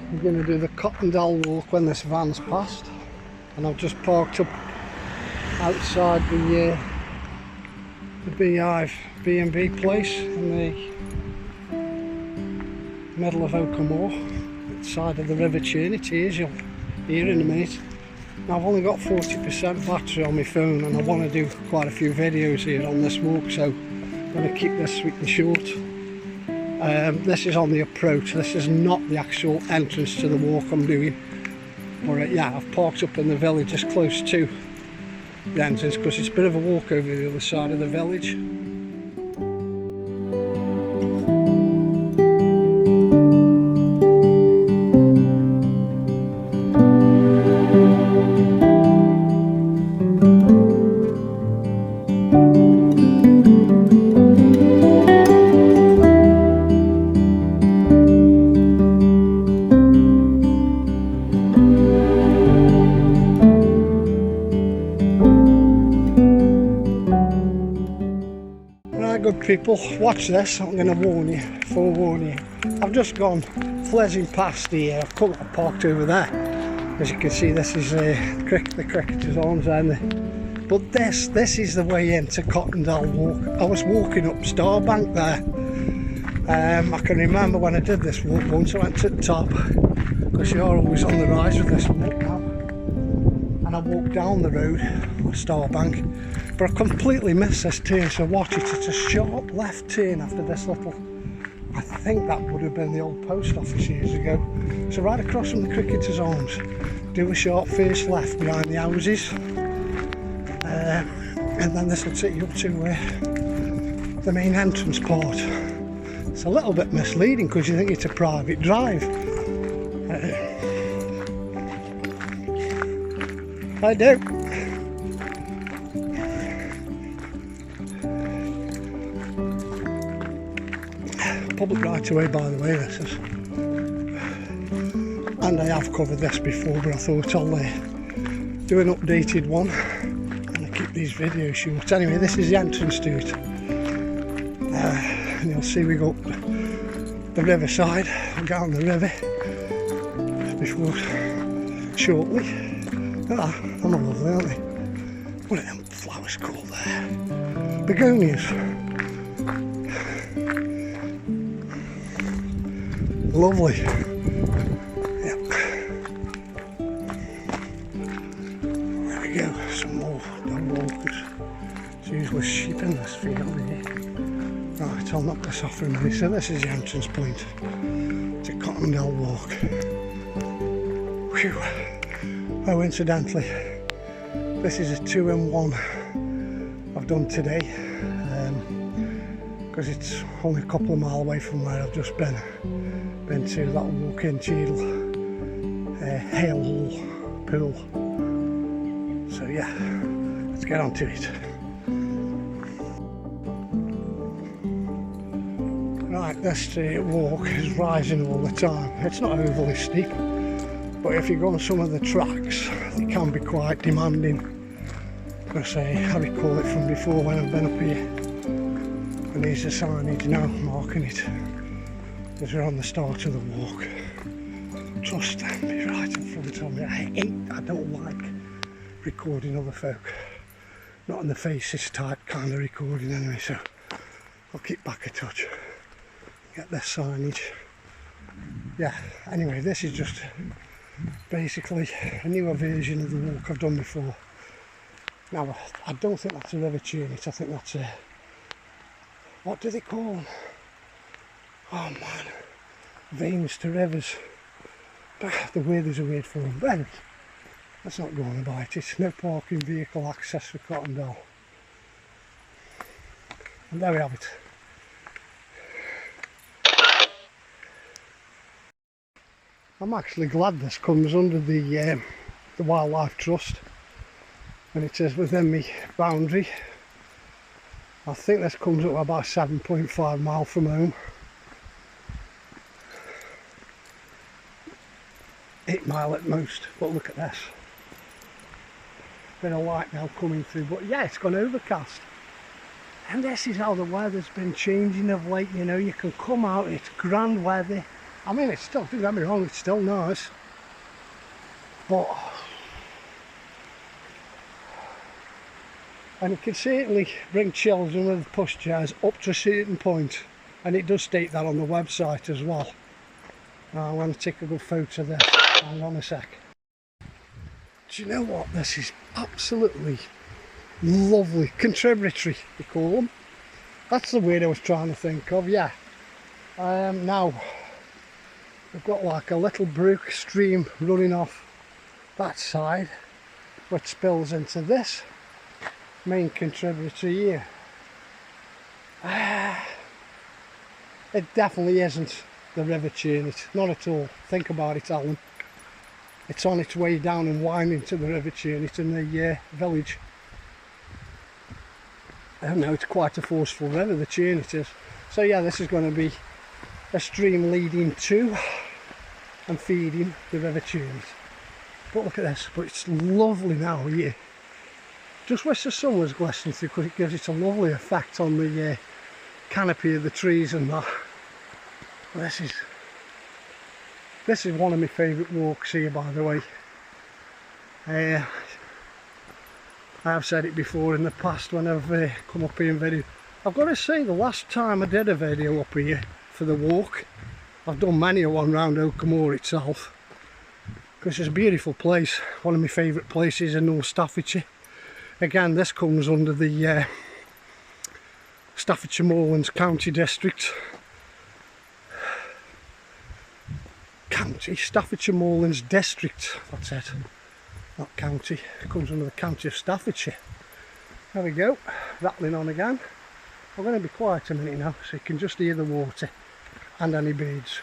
I'm going to do the Cotton Dell walk when this van's passed, and I've just parked up outside the Beehive B&B place in the middle of Oakamoor, side of the river chain. It is, you'll hear in a minute. Now, I've only got 40% battery on my phone, and I want to do quite a few videos here on this walk, so I'm going to keep this sweet and short. This is on the approach. This is not the actual entrance to the walk I'm doing, but yeah, I've parked up in the village just close to the entrance because it's a bit of a walk over the other side of the village. Good people, watch this. I'm going to warn you, forewarn you. I've just gone fledging past here. I've parked over there. As you can see, this is the Cricketers Arms end. But this is the way into Cotton Dell Walk. I was walking up Starbank there. I can remember when I did this walk once, I went to the top, because you're always on the rise with this walk now. And I walked down the road, Starbank, but I completely missed this turn, so watch it. It's a sharp left turn after this little, I think that would have been the old post office years ago. So right across from the Cricketers Arms, do a sharp first left behind the houses, and then this will take you up to the main entrance part. It's a little bit misleading because you think it's a private drive. I do. Public right away, by the way, this is. And I have covered this before, but I thought I'll do an updated one and I keep these videos short. Anyway, this is the entrance to it. And you'll see we go up the riverside, we'll go on the river before shortly. Ah, they're lovely, aren't they? What are them flowers called there? Begonias. Lovely. Yep. There we go, some more dog walkers. There's usually sheep in this field here. Right, I'll knock this off for a minute. So this is the entrance point to Cotton Dell Walk. Whew. Oh, incidentally, this is a 2-in-1 I've done today, because it's only a couple of miles away from where I've just been to that walk in Cheadle Hale Hall pool. So yeah, let's get on to it. Right, this walk is rising all the time. It's not overly steep, but if you go on some of the tracks, they can be quite demanding. Because I recall it from before when I've been up here. And there's the signage now marking it as we're on the start of the walk. Trust them, be right in front of me. I don't like recording other folk. Not in the faces type kind of recording anyway, so I'll keep back a touch. Get this signage. Yeah, anyway, this is just basically a newer version of the walk I've done before. Now, I don't think that's a river chain, I think that's a, what do they call them? Oh man, veins to rivers. The word is a weird form, but anyway, let's not go on about it. No parking vehicle access for Cotton Dell. And there we have it. I'm actually glad this comes under the Wildlife Trust, and it is within my boundary. I think this comes up about 7.5 miles from home. 8 miles at most, but look at this. Bit of light now coming through, but yeah, it's gone overcast. And this is how the weather's been changing of late, you know. You can come out, it's grand weather, I mean, it's still, don't get me wrong, it's still nice, but and it can certainly bring children with pushchairs up to a certain point, and it does state that on the website as well. Now, I'm going to take a good photo of this. Hang on a sec. Do you know what? This is absolutely lovely. Contributory, they call them. That's the word I was trying to think of, yeah. Now, we've got like a little brook stream running off that side, which spills into this main contributory here. It definitely isn't the river Churnet, not at all. Think about it, Alan. It's on its way down and winding to the river Churnet in the village. I don't know, it's quite a forceful river, the Churnet is. So yeah, this is going to be a stream leading to and feeding the river Churnet. But look at this, but it's lovely now here. Just wish the sun was glistening through, because it gives it a lovely effect on the canopy of the trees and that. This is one of my favourite walks here, by the way. I have said it before in the past when I've come up here in video. I've got to say, the last time I did a video up here for the walk, I've done many a one round Oakamoor itself, because it's a beautiful place, one of my favourite places in North Staffordshire. Again, this comes under the Staffordshire Moorlands County District. Staffordshire Moorlands District, that's it, not county. It comes under the county of Staffordshire. There we go, rattling on again. I'm going to be quiet a minute now so you can just hear the water and any birds.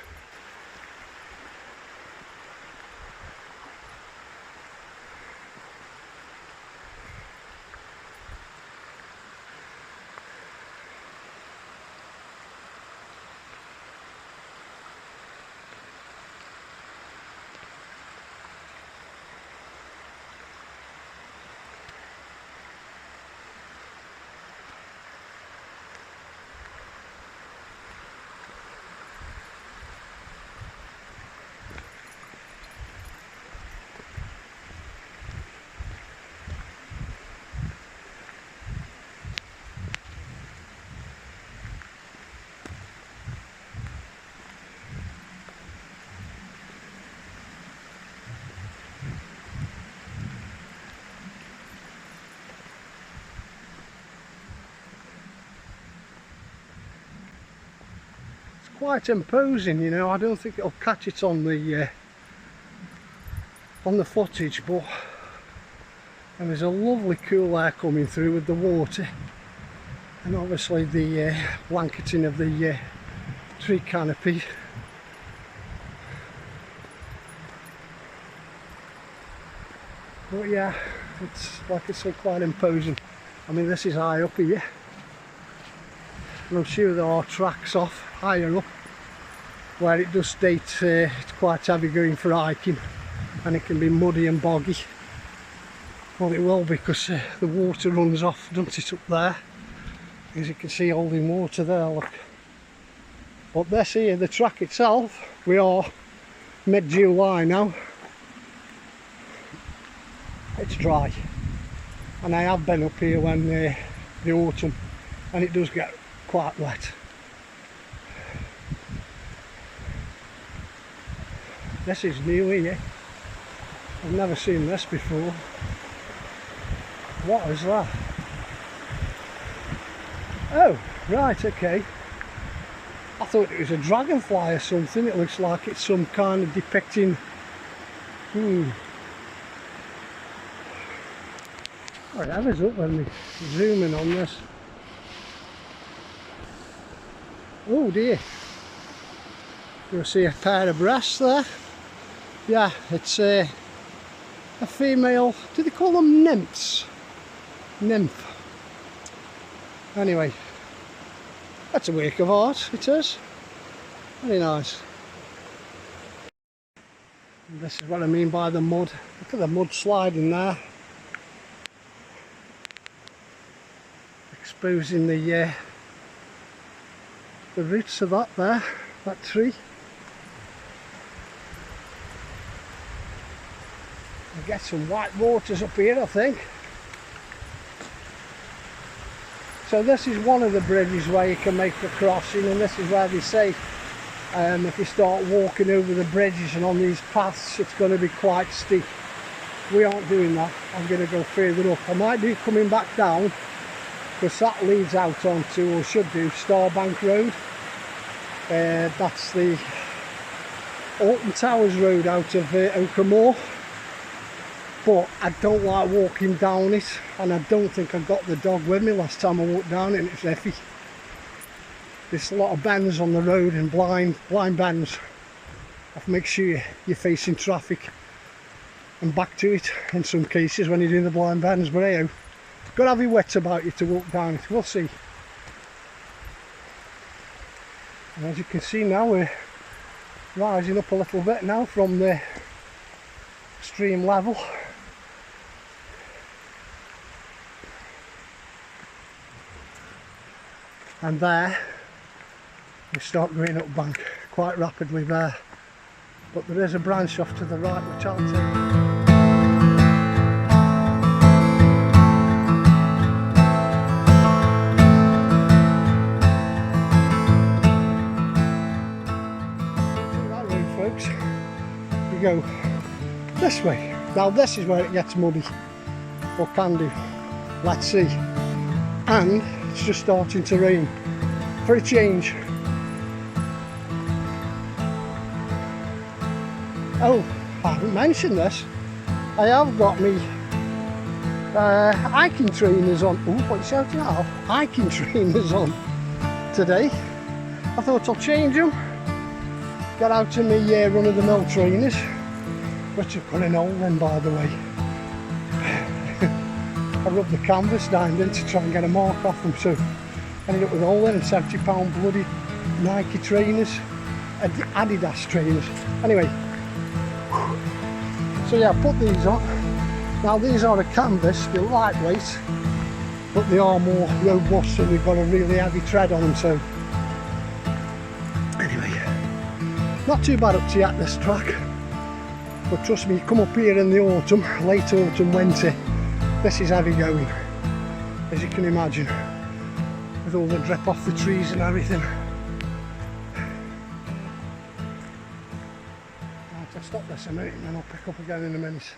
Quite imposing, you know. I don't think it'll catch it on the footage, but there's a lovely cool air coming through with the water, and obviously the blanketing of the tree canopy. But yeah, it's like I say, quite imposing. I mean, this is high up here, and I'm sure there are tracks off higher up where it does state it's quite heavy going for hiking and it can be muddy and boggy. Well, it will be, because the water runs off, doesn't it, up there? As you can see, holding water there, look. But this here, the track itself, we are mid-July now. It's dry, and I have been up here when the autumn, and it does get quite wet. This is new here. I've never seen this before. What is that? Oh, right, okay. I thought it was a dragonfly or something. It looks like it's some kind of depicting... Whatever's up when we zoom in on this. Oh dear. You'll see a pair of breasts there. Yeah, it's a female, do they call them nymphs? Nymph. Anyway, that's a work of art, it is. Very nice. And this is what I mean by the mud. Look at the mud sliding there. Exposing the roots of that tree. We'll get some white waters up here, I think. So this is one of the bridges where you can make the crossing, and this is where they say if you start walking over the bridges and on these paths, it's going to be quite steep. We aren't doing that. I'm going to go further up. I might be coming back down, because that leads out onto, or should do, Starbank Road. That's the Alton Towers Road out of Oakamoor. But I don't like walking down it, and I don't think I got the dog with me last time I walked down it, and it's iffy. There's a lot of bends on the road, and blind bends. You have to make sure you're facing traffic and back to it in some cases when you're doing the blind bends, but hey, got to have your wits about you to walk down it. We'll see. And as you can see now, we're rising up a little bit now from the stream level. And there we start going up bank quite rapidly there, but there is a branch off to the right which I'll take. We go this way. Now this is where it gets muddy, or can do. Let's see. And it's just starting to rain for a change. Oh, I haven't mentioned this. I have got me hiking trainers on. Oh, what are you shouting at? Hiking trainers on today. I thought I'll change them. Got out to me run-of-the-mill trainers, which I've got an hole in, by the way. I rubbed the canvas down in to try and get a mark off them, so I ended up with a hole in, and £70 bloody Nike trainers, Adidas trainers. Anyway, so yeah, I put these on. Now these are a canvas, they're lightweight, but they are more robust, and they've got a really heavy tread on them, so anyway. Not too bad up to yet this track, but trust me, you come up here in the autumn, late autumn, winter, this is heavy going, as you can imagine, with all the drip off the trees and everything. Right, I'll stop this a minute and then I'll pick up again in a minute.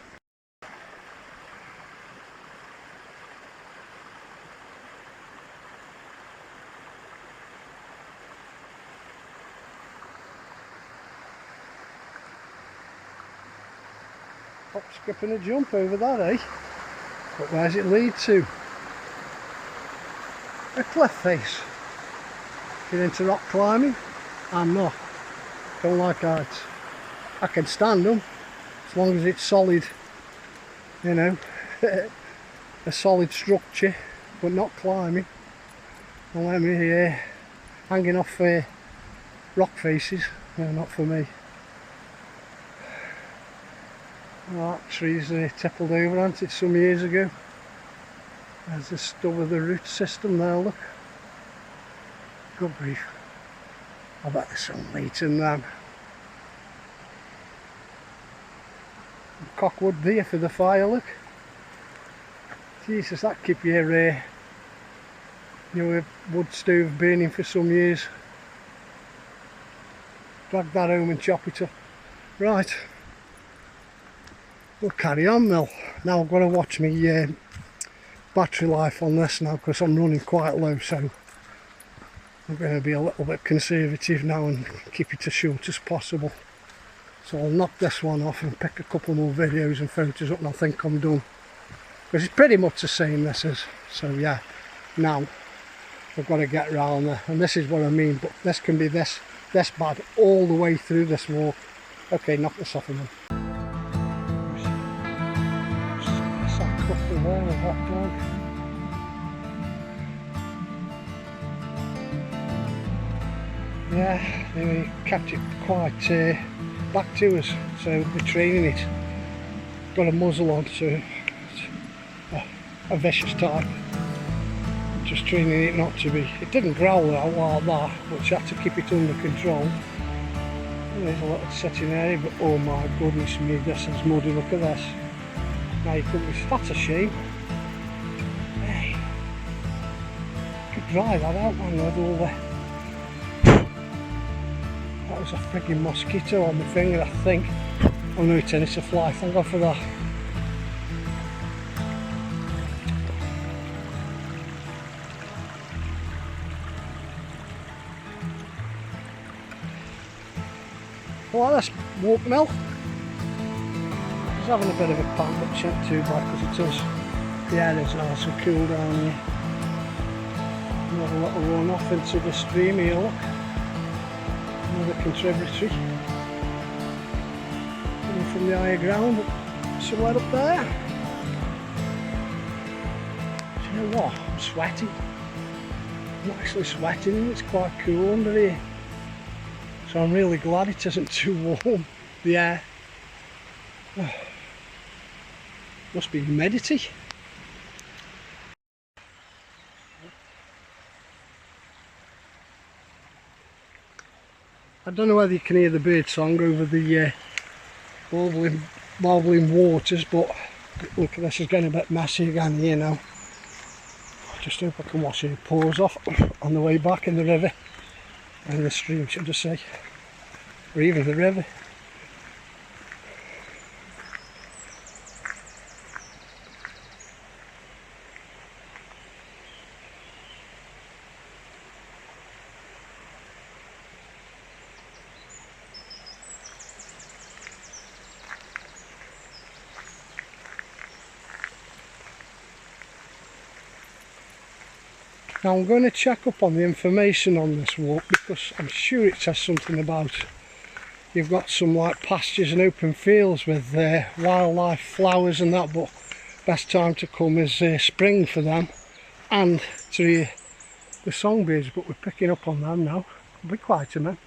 Hop, skip and a jump over that, eh? But where's it lead to? A cliff face. Get into rock climbing? I'm not. Don't like heights. I can stand them as long as it's solid, you know, a solid structure, but not climbing. Don't let me hanging off rock faces. No, not for me. Well, that tree's tippled over, hasn't it, some years ago. There's the stub of the root system there, look. Good grief. I bet there's some meat in them. Cockwood there for the fire, look. Jesus, that keep your wood stove burning for some years. Drag that home and chop it up. Right. We'll carry on now. Now I've got to watch my battery life on this now, because I'm running quite low, so I'm going to be a little bit conservative now and keep it as short as possible. So I'll knock this one off and pick a couple more videos and photos up, and I think I'm done, because it's pretty much the same, this is. So yeah, now I've got to get round there, and this is what I mean, but this can be this bad all the way through this walk. Okay, knock this off a minute. There with that dog. Yeah, they kept it quite back to us, so they're training it. Got a muzzle on, so it's a vicious type. Just training it not to be. It didn't growl out like that, but you had to keep it under control. There's a little sitting area, but oh my goodness me, this is muddy, look at this. Now you couldn't be, that's a shame. Hey, could dry that out, man, with all the... That was a frigging mosquito on my finger, I think. Oh no, it's a fly, thank God for that. Well, that's Walkamoor. He's having a bit of a pant, but it's not too bad because it does. The air is nice and cool down here. Another little run off into the stream here, look. Another contributory. Coming from the higher ground, somewhere up there. Do you know what? I'm sweating. I'm actually sweating and it's quite cool under here. So I'm really glad it isn't too warm, the air. Oh, must be humidity. I don't know whether you can hear the bird song over the bubbling waters, but look, this is getting a bit messy again here now. I just hope I can wash your paws off on the way back in the river. And the stream, should I say, or even the river. Now I'm going to check up on the information on this walk because I'm sure it says something about you've got some like pastures and open fields with wildlife, flowers and that, but best time to come is spring for them and to hear the songbirds, but we're picking up on them now. It'll be quite a minute.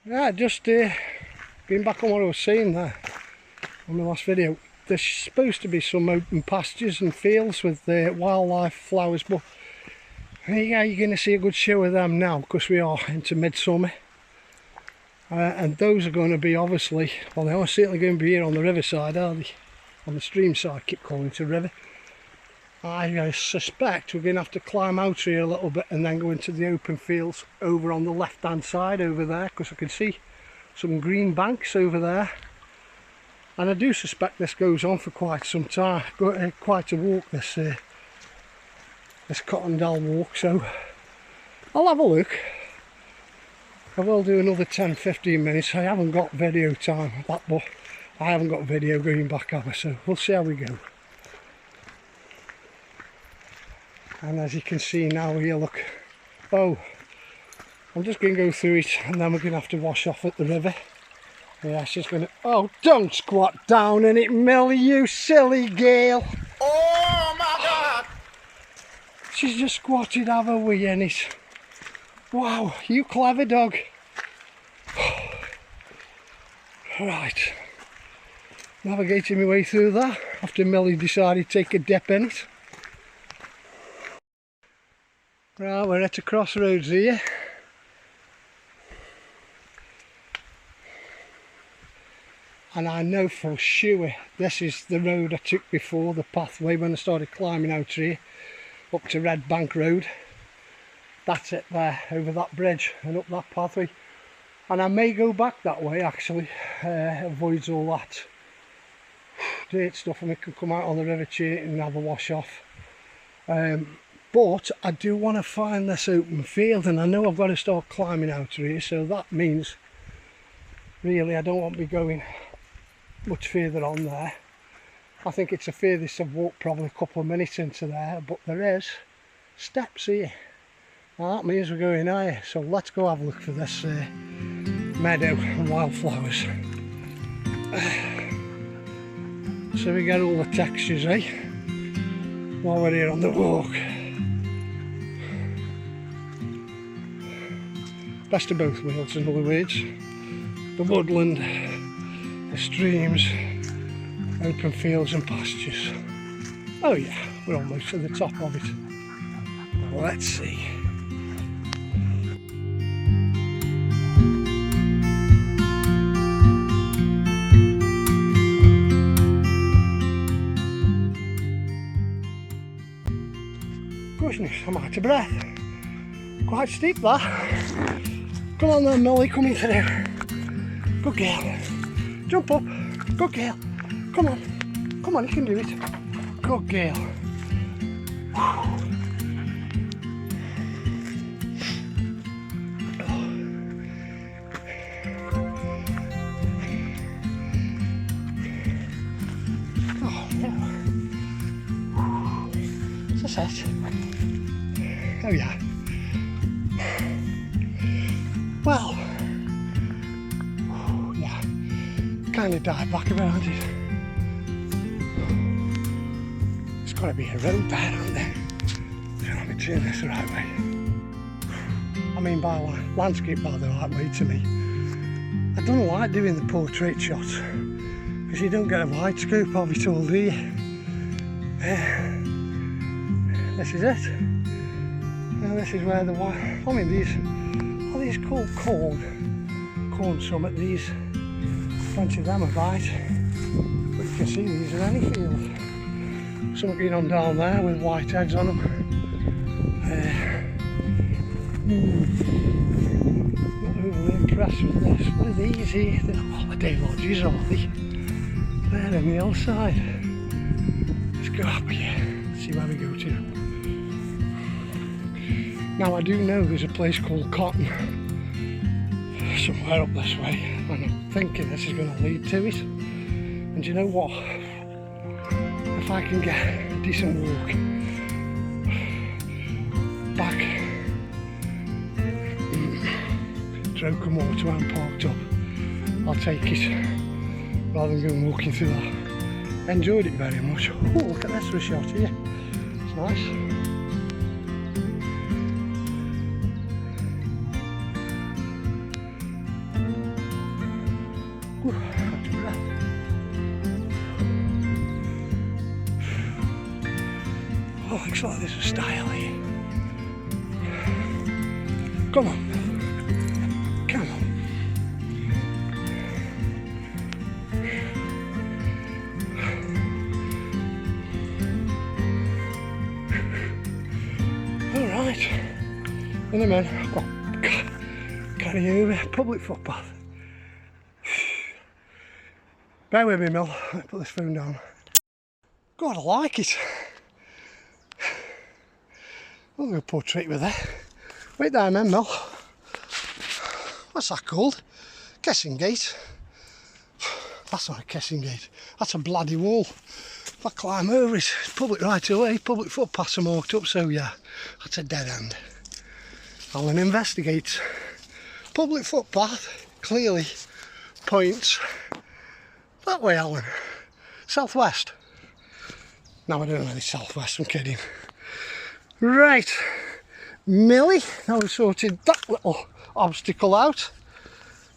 Yeah, just getting back on what I was saying there on the last video. There's supposed to be some open pastures and fields with wildlife, flowers, but yeah, you're going to see a good show of them now because we are into midsummer. And those are going to be obviously, well, they are certainly going to be here on the riverside, are they? On the stream side, I keep calling it a river. I suspect we're going to have to climb out here a little bit and then go into the open fields over on the left hand side over there, because I can see some green banks over there, and I do suspect this goes on for quite some time, quite a walk, this Cotton Dell walk, so I'll have a look. I will do another 10-15 minutes. I haven't got video time, but I haven't got video going back ever, so we'll see how we go. And as you can see now here, look, oh, I'm just going to go through it and then we're going to have to wash off at the river. Yeah, she's going to, oh, don't squat down in it, Millie, you silly girl. Oh my God. She's just squatted, have a wee in it. Wow, you clever dog. Right, navigating my way through that after Millie decided to take a dip in it. Right, we're at a crossroads here. And I know for sure this is the road I took before, the pathway when I started climbing out here up to Red Bank Road. That's it there, over that bridge and up that pathway. And I may go back that way actually, avoids all that dirt stuff, and we can come out on the river chain and have a wash off. But I do want to find this open field, and I know I've got to start climbing out here, so that means really I don't want to be going much further on there. I think it's the furthest I've walked, probably a couple of minutes into there, but there is steps here. Now that means we're going higher, so let's go have a look for this meadow and wildflowers. So we get all the textures, while we're here on the walk. best of both worlds, in other words. The woodland, the streams, open fields and pastures. Oh yeah, we're almost to the top of it. Let's see. Goodness, I'm out of breath. Quite steep that. Come on then, Molly, coming through. Good girl. Jump up. Good girl. Come on. Come on, you can do it. Good girl. Oh, no. It's a set. Oh yeah. Well, yeah, kind of died back around it. There's got to be a road there, hasn't there? So let me turn this the right way. I mean by landscape by the right way to me. I don't like doing the portrait shots because you don't get a wide scope of it all, do you? This is it. Now this is where the I mean these cool corn summit, these, bunch of them are right, but you can see these are any field. Some going on down there with white heads on them. Not overly impressed with this. What are these here? They're not holiday lodges, are they? They're on the other side. Let's go up here, see where we go to. Now I do know there's a place called Cotton somewhere up this way, and I'm thinking this is going to lead to it. And you know what? If I can get a decent walk back to Oakamoor to where I'm parked up, I'll take it rather than going walking through that. Enjoyed it very much. Oh, look at this for a shot here. It's nice. Oh, looks like there's a stile here. Come on. Come on. Alright. In a minute, I've got carry over public footpath. Bear with me, Mel. Let me put this phone down. God, I like it. I'll go portrait with it. Wait there, man, Mel. What's that called? Kissing gate. That's not a kissing gate. That's a bloody wall. If I climb over it, it's public right away. Public footpaths are marked up, so yeah, that's a dead end. Alan investigates. Public footpath clearly points that way, Alan. Southwest. No, I don't know any southwest, I'm kidding. Right, Millie, now we've sorted that little obstacle out.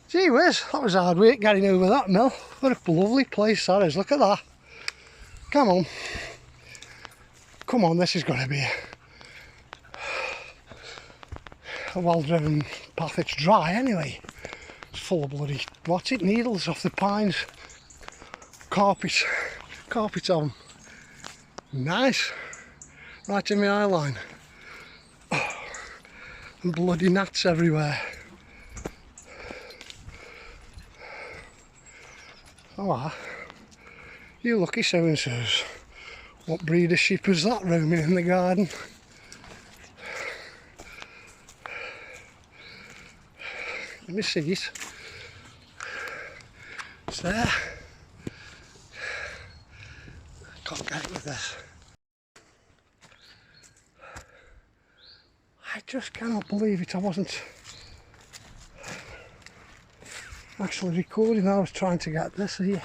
Gee whiz, that was hard work getting over that, Mill. What a lovely place that is, look at that. Come on. Come on, this is going to be a well-driven path. It's dry anyway. It's full of bloody, what's it, needles off the pines. Carpet on. Nice. Right in my eye line. Oh, and bloody gnats everywhere. Oh, you lucky so-and-sos. What breed of sheep is that roaming in the garden? Let me see it. It's there. I can't get it with this. I just cannot believe it. I wasn't actually recording. I was trying to get this here.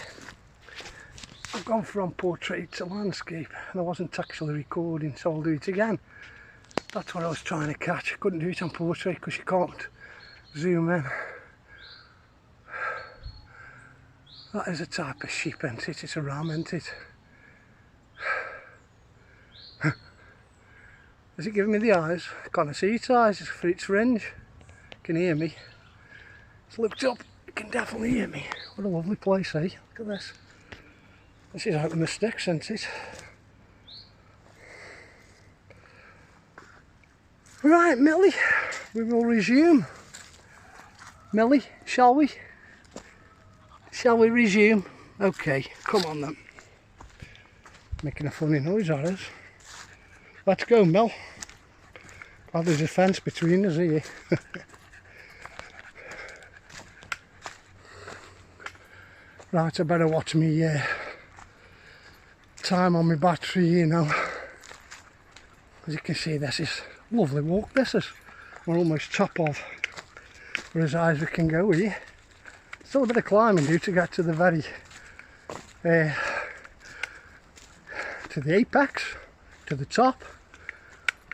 I've gone from portrait to landscape and I wasn't actually recording, so I'll do it again. That's what I was trying to catch. I couldn't do it on portrait because you can't zoom in. That is a type of sheep, isn't it? It's a ram, isn't it? Is it giving me the eyes? I can't see its eyes, it's for its range. Can you hear me? It's looked up, you can definitely hear me. What a lovely place, eh? Look at this. This is out in the sticks, isn't it? Right, Millie, we will resume. Millie, shall we? Shall we resume? Okay, come on then. Making a funny noise, that is. Let's go, Mel. Glad there's a fence between us here. Right, I better watch me time on my battery here now. As you can see, this is a lovely walk, this is. We're almost top of for as high as we can go here. Still a bit of climbing due to get to the very to the apex, to the top,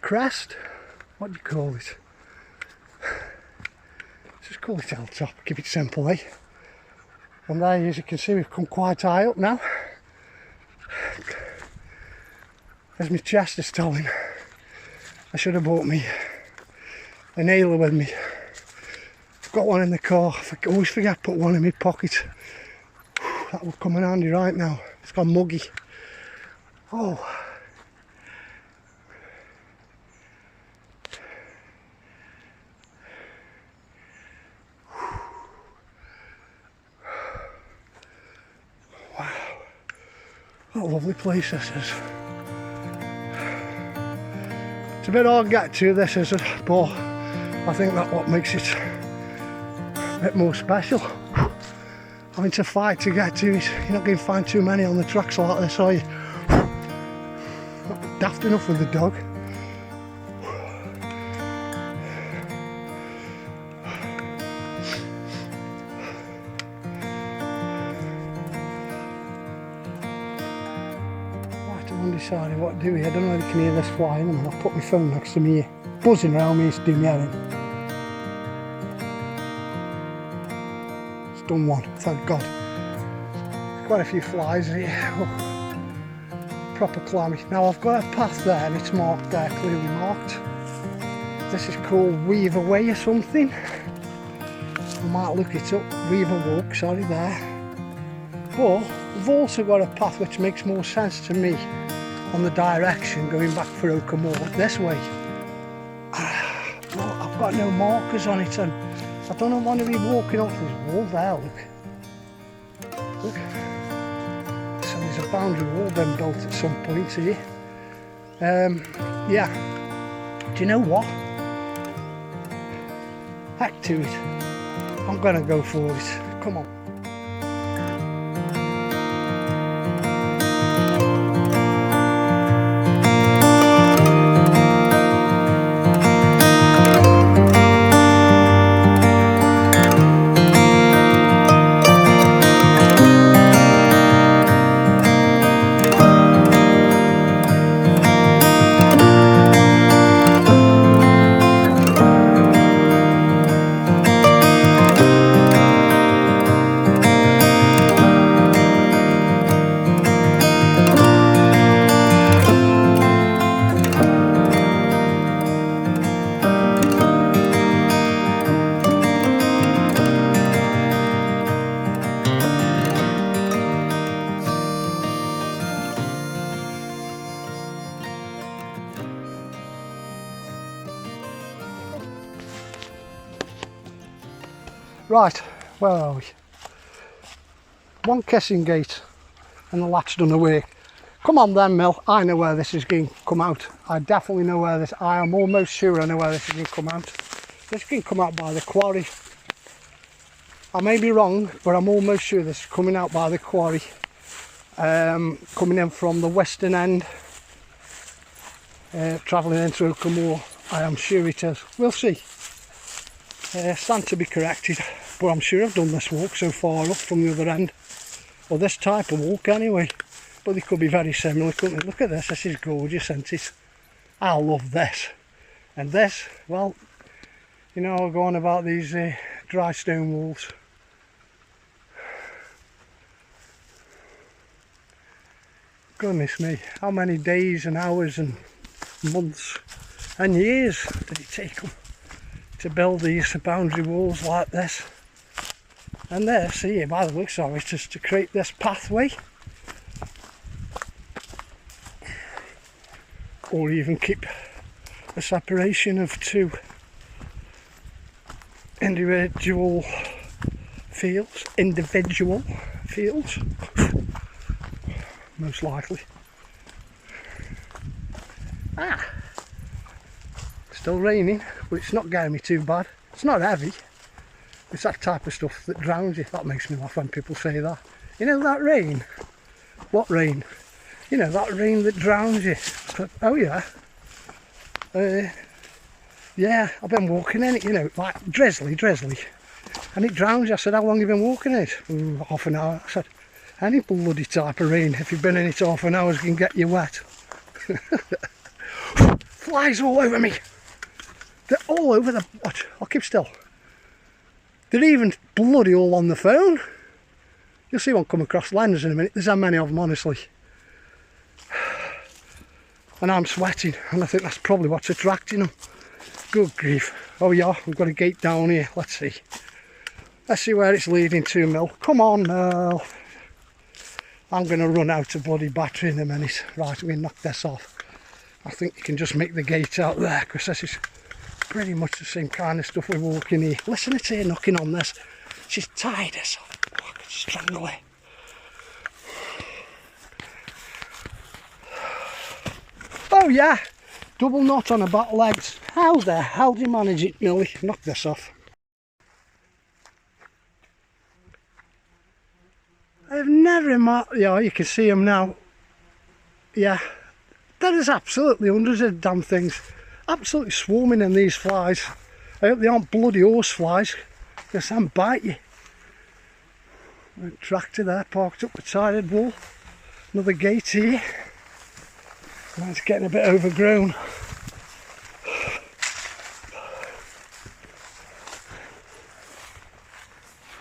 crest, what do you call it? Just call it hilltop, keep it simple, eh? And there, as you can see, we've come quite high up now. As my chest is telling, I should have brought me a nailer with me. I've got one in the car, I always forget to put one in my pocket. That will come in handy right now. It's gone muggy. Oh. Wow. What a lovely place this is. It's a bit hard to get to, this is it, but I think that's what makes it a bit more special. Having to fight to get to it, you're not going to find too many on the tracks like this, are you? Not daft enough with the dog. Right, I'm undecided what to do here. I don't know whether you can hear this flying. I'll put my phone next to me here. Buzzing around me, it's doing me head in. Done one, thank God. Quite a few flies here. Oh, proper clammy. Now I've got a path there and it's marked there, clearly marked. This is called Weaver Way or something. I might look it up. Weaver Walk, sorry, there. But we've also got a path which makes more sense to me on the direction going back for Oakamoor this way. Well, I've got no markers on it and I don't know want to be walking off this wall there, look. Look. So there's a boundary wall been built at some point here. Yeah. Do you know what? Heck to it. I'm gonna go for it. Come on. Right, where are we? One kissing gate and the latch done away. Come on then, Mill, I know where this is going to come out. I definitely know where this, I am almost sure I know where this is going to come out. This can come out by the quarry. I may be wrong, but I'm almost sure this is coming out by the quarry. Coming in from the western end, travelling into Oakamoor. I am sure it is. We'll see. Stand to be corrected, but I'm sure I've done this walk so far up from the other end, or this type of walk anyway, but they could be very similar, couldn't they? Look at this, this is gorgeous, isn't it? I love this. And this, well, You know, I'll go on about these dry stone walls. Goodness me, how many days and hours and months and years did it take them to build these boundary walls like this? And this here, by the looks of it, just to create this pathway, or even keep a separation of two individual fields, most likely. Still raining, but it's not getting me too bad. It's not heavy. It's that type of stuff that drowns you. That makes me laugh when people say that. You know that rain? What rain? You know, that rain that drowns you. Oh yeah. Yeah, I've been walking in it, you know, like drizzly. And it drowns you. I said, how long have you been walking in it? Half an hour. I said, any bloody type of rain, if you've been in it half an hour, can get you wet. Flies all over me. They're all over the... Watch, I'll keep still. They're even bloody all on the phone. You'll see one come across lens in a minute. There's how many of them, honestly. And I'm sweating, and I think that's probably what's attracting them. Good grief. Oh yeah, we've got a gate down here. Let's see. Let's see where it's leading to, Mel. Come on, Mel. I'm going to run out of bloody battery in a minute. Right, we can knock this off. I think you can just make the gate out there, because this is pretty much the same kind of stuff we're walking here. Listen to her knocking on this. She's tied herself. Oh, I could strangle her. Oh yeah, double knot on her back legs. How the hell do you manage it, Millie? Knock this off. I've never imagined. Yeah, you can see them now. Yeah, there is absolutely hundreds of damn things. Absolutely swarming in these flies. I hope they aren't bloody horse flies, because they'll bite you. A tractor there parked up beside the wall. Another gate here. And it's getting a bit overgrown.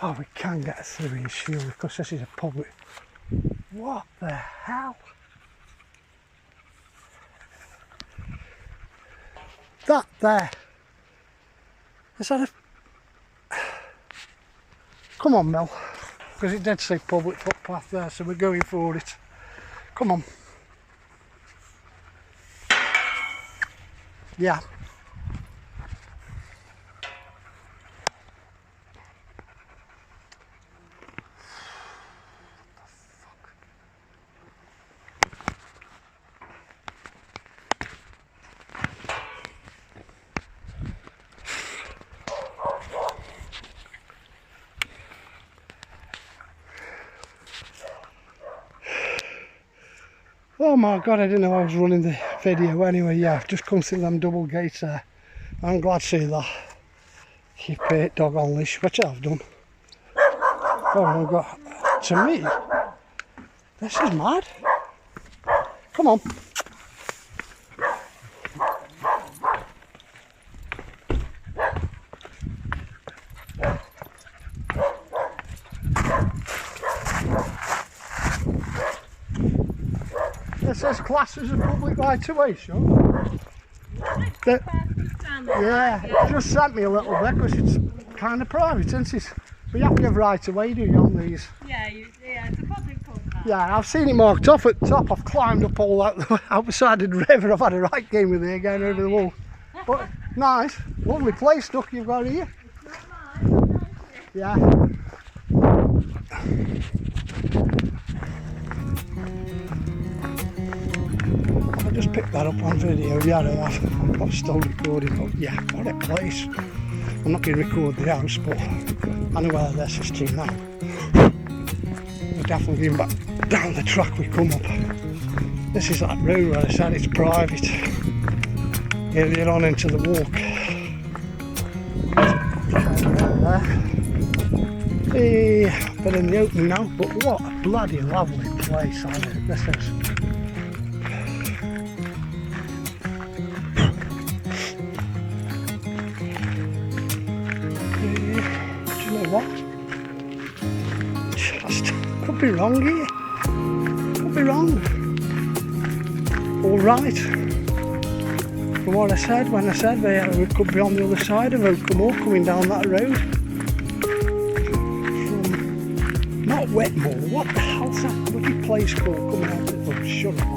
Oh, we can get through here, surely, because this is a public. What the hell? That there. Is that a... Come on, Mel. Because it did say public footpath there, so we're going for it. Come on. Yeah. Oh my god, I didn't know I was running the video. Anyway, yeah, I've just come through them double gates there. I'm glad to see that. Keep a dog on leash, which I've done. Oh my god, to me, this is mad. Come on. This is classed as a public right of way, sure. Yeah, it just sent me a little bit because it's kind of private, isn't it? But you have to give right of way, do you, on these? Yeah, it's a public footpath. Yeah, I've seen it marked off at the top. I've climbed up all that outside the river. I've had a right game with it going over the wall. But nice, lovely place, look, you've got here. It's not mine, Yeah. I just picked that up on video. Yeah, I have. I'm still recording, but yeah, what a place. I'm not going to record the house, but I know where this is to now. We're definitely going back down the track we come up. This is that road where I said it's private. Earlier on into the walk. Been in the open now, but what a bloody lovely place, isn't it? This is. Could be wrong here. Could be wrong. All right. From what I said when I said we could be on the other side of Oakamoor coming down that road. From, not Wetmore, what the hell's that bloody place called coming out of the shut up.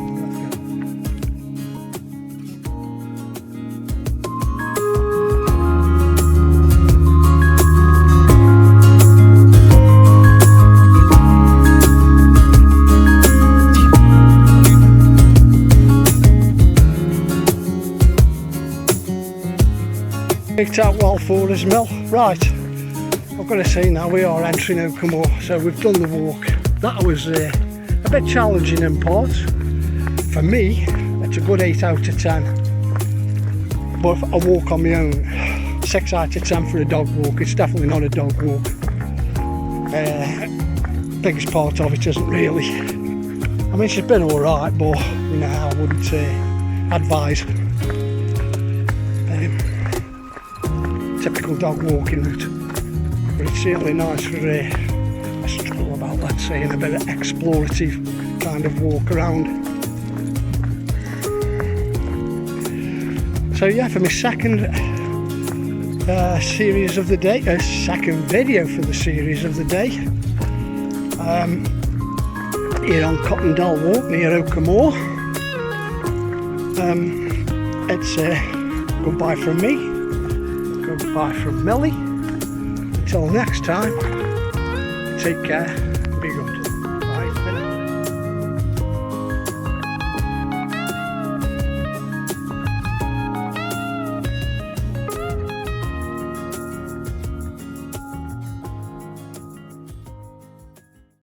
Picked out Walford's Mill. Right, I've got to say now we are entering Oakamoor, so we've done the walk. That was a bit challenging in parts. For me, it's a good 8 out of 10. But a walk on my own, 6 out of 10 for a dog walk. It's definitely not a dog walk. Biggest part of it isn't really. I mean, she's been alright, but you know, I wouldn't advise. Typical dog walking route, but it's certainly nice for a stroll about, let's say, and a bit of explorative kind of walk around. So yeah, for my second series of the day, second video for the series of the day, here on Cotton Dell Walk near Oakamoor. It's goodbye from me. Goodbye from Millie. Until next time, take care.